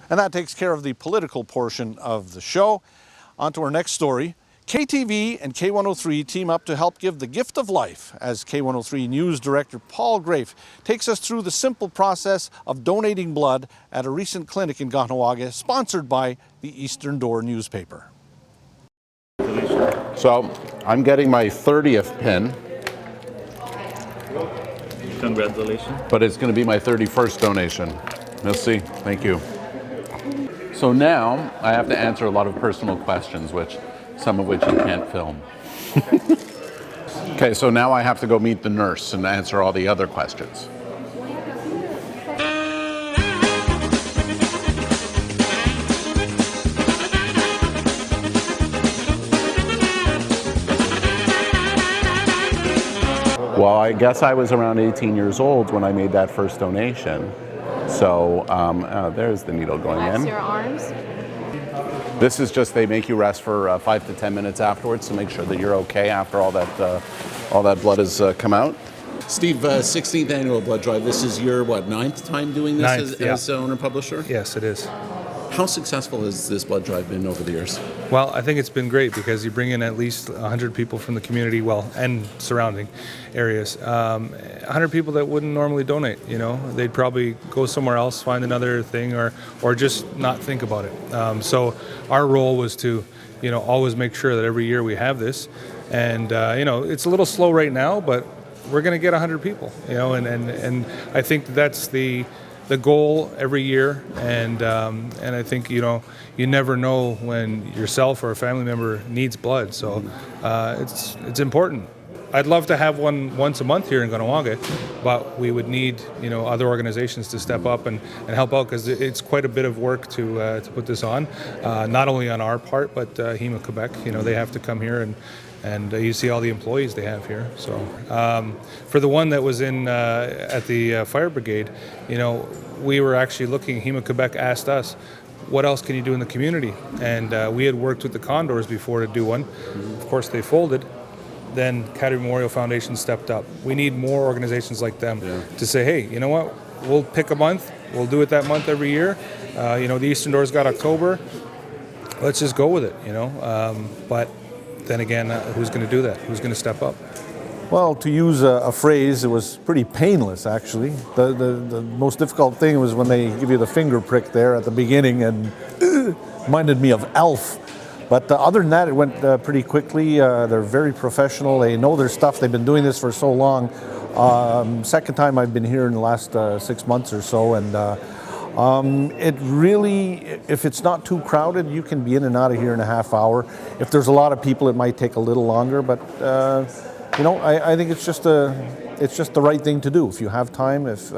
And that takes care of the political portion of the show. On to our next story. KTV and K103 team up to help give the gift of life as K103 News Director Paul Grafe takes us through the simple process of donating blood at a recent clinic in Kahnawake, sponsored by the Eastern Door newspaper. So I'm getting my 30th pin. Congratulations. But it's going to be my 31st donation. Merci. Thank you. So now I have to answer a lot of personal questions, some of which you can't film. Okay, so now I have to go meet the nurse and answer all the other questions. Well, I guess I was around 18 years old when I made that first donation. So there's the needle going in. Your arms. This is just, they make you rest for 5 to 10 minutes afterwards to make sure that you're okay after all that blood has come out. Steve, 16th annual blood drive. This is your, 9th time doing this as owner-publisher? Yes, it is. How successful has this blood drive been over the years? Well, I think it's been great because you bring in at least 100 people from the community, and surrounding areas. 100 people that wouldn't normally donate, They'd probably go somewhere else, find another thing, or just not think about it. So our role was to, always make sure that every year we have this. And, it's a little slow right now, but we're going to get 100 people, and I think that's the goal every year, and I think you never know when yourself or a family member needs blood, so it's important. I'd love to have one once a month here in Kahnawake, but we would need other organizations to step up and help out, because it's quite a bit of work to put this on, not only on our part, but Hema Quebec. They have to come here and you see all the employees they have here. So for the one that was in at the fire brigade, we were actually looking, Hema Quebec asked us, what else can you do in the community? And we had worked with the Condors before to do one. Of course, they folded. Then Cadre Memorial Foundation stepped up. We need more organizations like them to say, hey, you know what? We'll pick a month. We'll do it that month every year. The Eastern Door's got October. Let's just go with it, But then again, who's going to do that? Who's going to step up? Well, to use a phrase, it was pretty painless, actually. The most difficult thing was when they give you the finger prick there at the beginning, and reminded me of Elf. But other than that, it went pretty quickly. They're very professional. They know their stuff. They've been doing this for so long. Second time I've been here in the last 6 months or so, and it really, if it's not too crowded, you can be in and out of here in a half hour. If there's a lot of people, it might take a little longer, but I think it's just the right thing to do. If you have time, if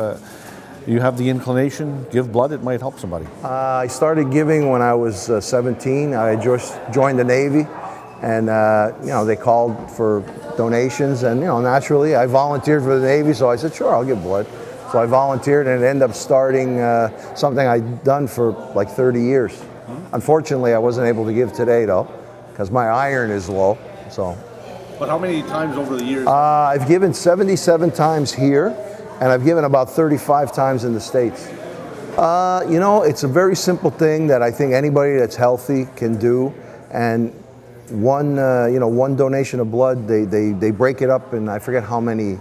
you have the inclination, give blood, it might help somebody. I started giving when I was 17. I just joined the Navy, and they called for donations, and naturally I volunteered for the Navy, so I said, sure, I'll give blood. So I volunteered, and it ended up starting something I'd done for like 30 years. Unfortunately, I wasn't able to give today, though, because my iron is low. So. But how many times over the years? I've given 77 times here, and I've given about 35 times in the States. It's a very simple thing that I think anybody that's healthy can do. And one donation of blood, they break it up in I forget how many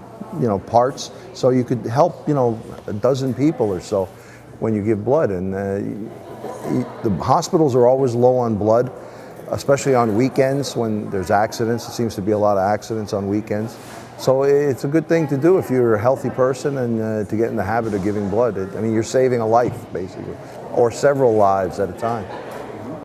parts, so you could help a dozen people or so when you give blood. And the hospitals are always low on blood, especially on weekends when there's accidents. It seems to be a lot of accidents on weekends, so it's a good thing to do if you're a healthy person, and to get in the habit of giving blood. You're saving a life basically, or several lives at a time.